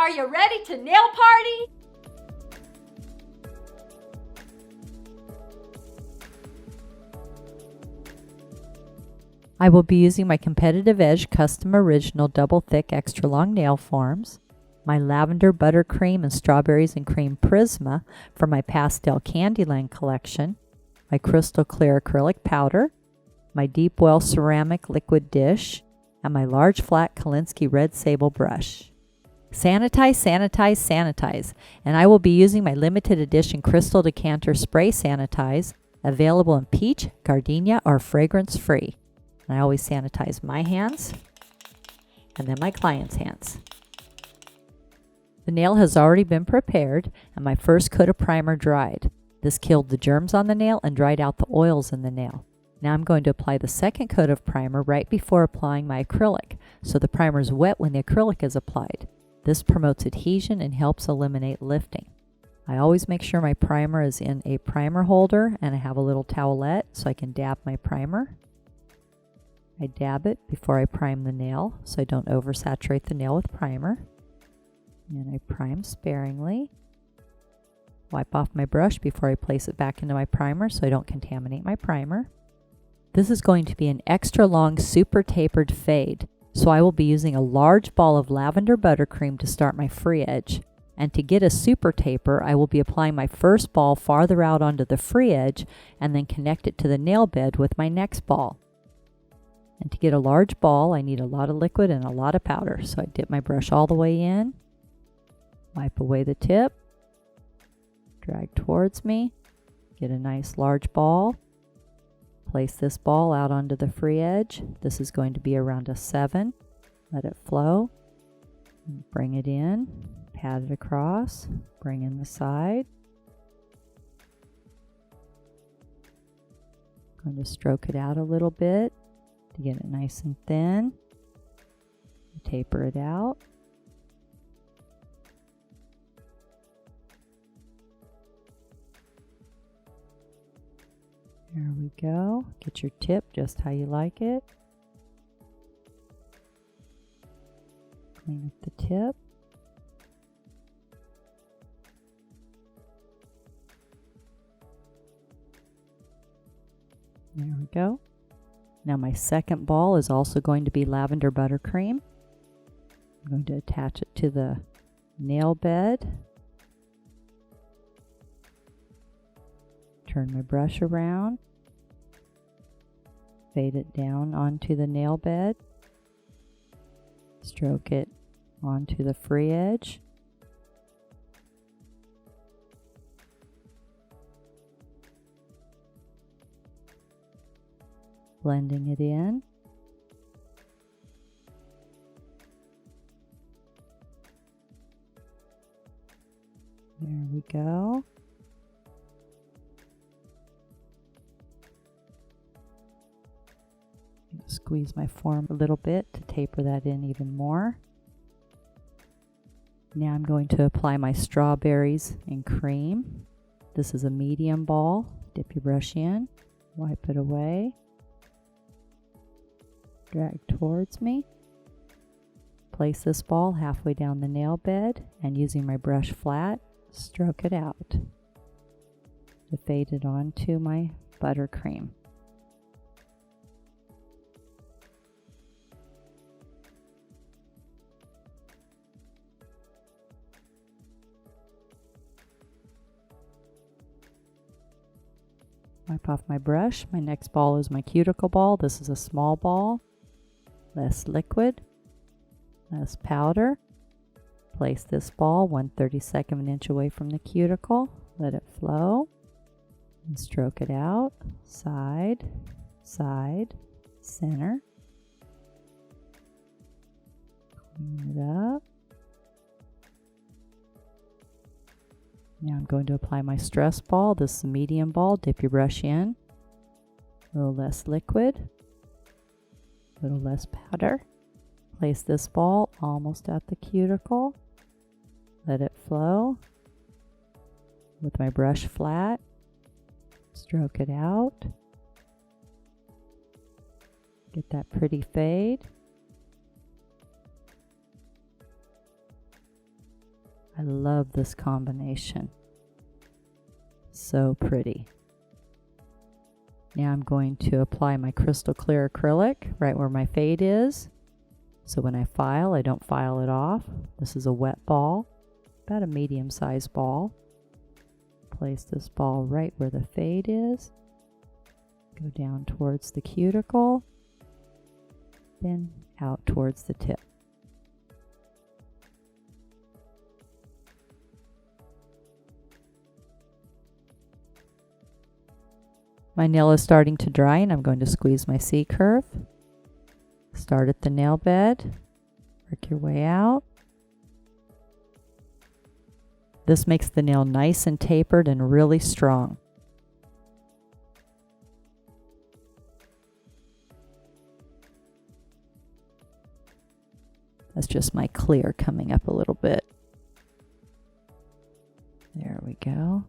Are you ready to nail party? I will be using my Competitive Edge Custom Original Double Thick Extra Long Nail Forms, my Lavender Buttercream and Strawberries and Cream Prisma for my Pastel Candyland collection, my Crystal Clear Acrylic Powder, my Deep Well Ceramic Liquid Dish, and my large flat Kolinsky Red Sable Brush. Sanitize, sanitize, sanitize, and I will be using my limited edition Crystal Decanter Spray Sanitize, available in peach, gardenia, or fragrance-free. And I always sanitize my hands and then my client's hands. The nail has already been prepared and my first coat of primer dried. This killed the germs on the nail and dried out the oils in the nail. Now I'm going to apply the second coat of primer right before applying my acrylic, so the primer is wet when the acrylic is applied. This promotes adhesion and helps eliminate lifting. I always make sure my primer is in a primer holder and I have a little towelette so I can dab my primer. I dab it before I prime the nail so I don't oversaturate the nail with primer. And I prime sparingly. Wipe off my brush before I place it back into my primer so I don't contaminate my primer. This is going to be an extra long super tapered fade, so I will be using a large ball of Lavender Buttercream to start my free edge. And to get a super taper, I will be applying my first ball farther out onto the free edge and then connect it to the nail bed with my next ball. And to get a large ball, I need a lot of liquid and a lot of powder. So I dip my brush all the way in, wipe away the tip, drag towards me, get a nice large ball, place this ball out onto the free edge. This is going to be around a 7. Let it flow, bring it in, pat it across, bring in the side. I'm going to stroke it out a little bit to get it nice and thin. Taper it out. There we go. Get your tip just how you like it. Clean up the tip. There we go. Now my second ball is also going to be Lavender Buttercream. I'm going to attach it to the nail bed. Turn my brush around. Fade it down onto the nail bed. Stroke it onto the free edge. Blending it in. There we go. Squeeze my form a little bit to taper that in even more. Now I'm going to apply my strawberries and cream. This is a medium ball. Dip your brush in, wipe it away. Drag towards me. Place this ball halfway down the nail bed and using my brush flat, stroke it out to fade it onto my buttercream. Wipe off my brush. My next ball is my cuticle ball. This is a small ball. Less liquid, less powder. Place this ball 1/32 of an inch away from the cuticle. Let it flow. And stroke it out. Side, side, center. Clean it up. Now I'm going to apply my stress ball. This is a medium ball. Dip your brush in. A little less liquid. A little less powder. Place this ball almost at the cuticle. Let it flow. With my brush flat, stroke it out. Get that pretty fade. I love this combination. So pretty. Now I'm going to apply my crystal clear acrylic right where my fade is. So when I file, I don't file it off. This is a wet ball, about a medium-sized ball. Place this ball right where the fade is. Go down towards the cuticle, then out towards the tip. My nail is starting to dry and I'm going to squeeze my C-curve. Start at the nail bed, work your way out. This makes the nail nice and tapered and really strong. That's just my clear coming up a little bit. There we go.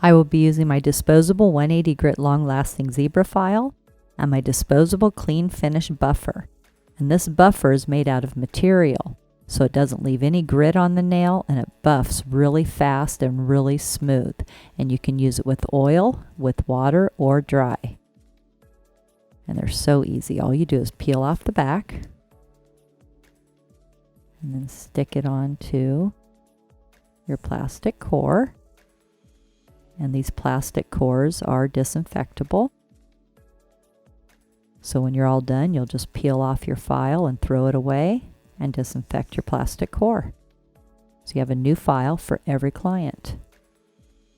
I will be using my disposable 180 grit long-lasting zebra file and my disposable clean finish buffer. And this buffer is made out of material, so it doesn't leave any grit on the nail and it buffs really fast and really smooth. And you can use it with oil, with water, or dry. And they're so easy. All you do is peel off the back and then stick it onto your plastic core. And these plastic cores are disinfectable. So when you're all done, you'll just peel off your file and throw it away and disinfect your plastic core. So you have a new file for every client.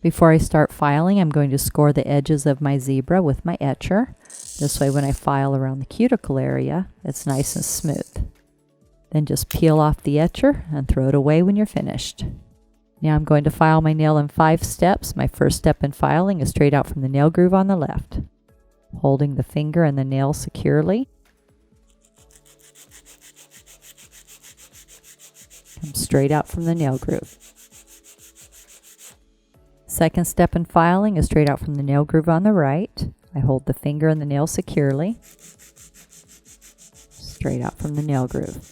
Before I start filing, I'm going to score the edges of my zebra with my etcher. This way when I file around the cuticle area, it's nice and smooth. Then just peel off the etcher and throw it away when you're finished. Now I'm going to file my nail in 5 steps. My first step in filing is straight out from the nail groove on the left. Holding the finger and the nail securely. Come straight out from the nail groove. Second step in filing is straight out from the nail groove on the right. I hold the finger and the nail securely. Straight out from the nail groove.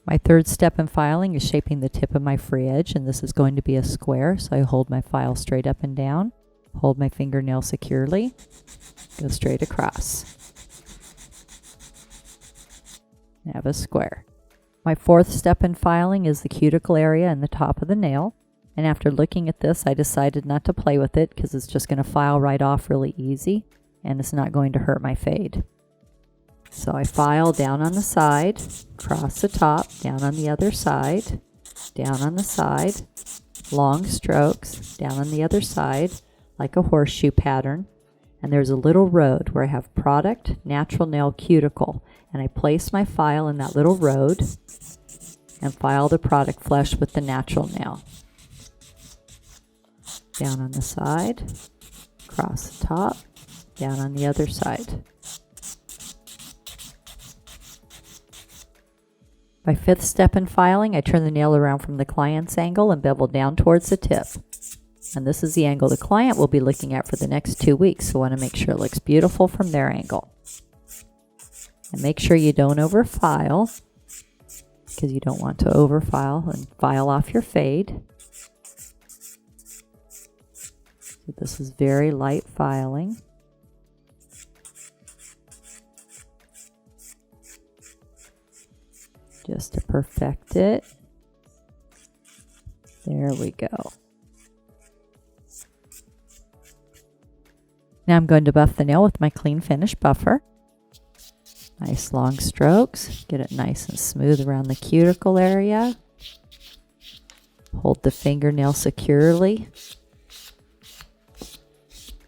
My third step in filing is shaping the tip of my free edge, and this is going to be a square, so I hold my file straight up and down, hold my fingernail securely, go straight across. I have a square. My fourth step in filing is the cuticle area and the top of the nail, and after looking at this, I decided not to play with it because it's just going to file right off really easy, and it's not going to hurt my fade. So I file down on the side, across the top, down on the other side, down on the side, long strokes, down on the other side, like a horseshoe pattern. And there's a little road where I have product, natural nail, cuticle. And I place my file in that little road and file the product flush with the natural nail. Down on the side, across the top, down on the other side. My fifth step in filing, I turn the nail around from the client's angle and bevel down towards the tip. And this is the angle the client will be looking at for the next 2 weeks, so I want to make sure it looks beautiful from their angle. And make sure you don't overfile, because you don't want to overfile and file off your fade. So this is very light filing. Just to perfect it. There we go. Now I'm going to buff the nail with my clean finish buffer. Nice long strokes. Get it nice and smooth around the cuticle area. Hold the fingernail securely.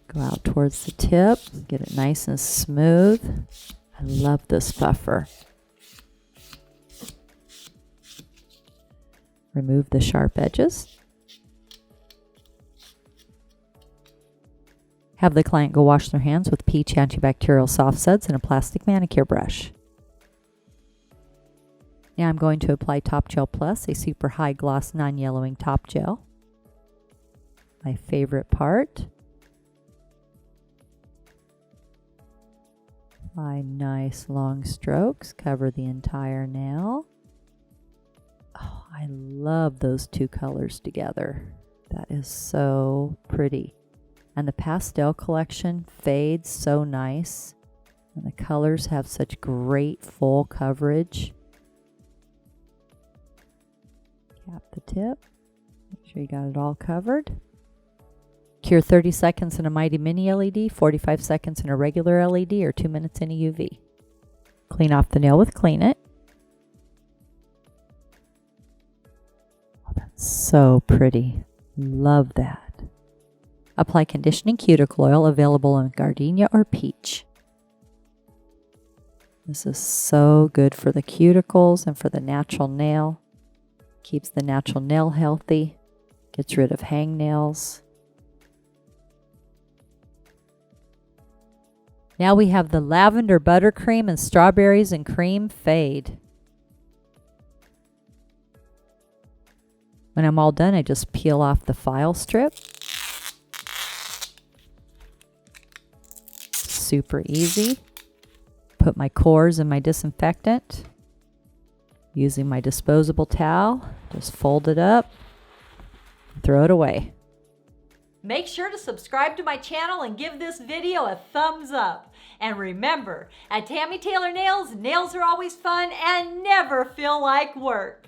Go out towards the tip. Get it nice and smooth. I love this buffer. Remove the sharp edges. Have the client go wash their hands with peach antibacterial soft suds and a plastic manicure brush. Now I'm going to apply Top Gel Plus, a super high gloss non-yellowing top gel. My favorite part. Apply nice long strokes, cover the entire nail. Oh, I love those two colors together. That is so pretty. And the pastel collection fades so nice. And the colors have such great full coverage. Cap the tip. Make sure you got it all covered. Cure 30 seconds in a Mighty Mini LED, 45 seconds in a regular LED, or 2 minutes in a UV. Clean off the nail with Clean It. Oh, that's so pretty. Love that. Apply conditioning cuticle oil, available in gardenia or peach. This is so good for the cuticles and for the natural nail. Keeps the natural nail healthy. Gets rid of hangnails. Now we have the Lavender Buttercream and Strawberries and Cream Fade. When I'm all done, I just peel off the file strip. Super easy. Put my cores in my disinfectant. Using my disposable towel, just fold it up, throw it away. Make sure to subscribe to my channel and give this video a thumbs up. And remember, at Tammy Taylor Nails, nails are always fun and never feel like work.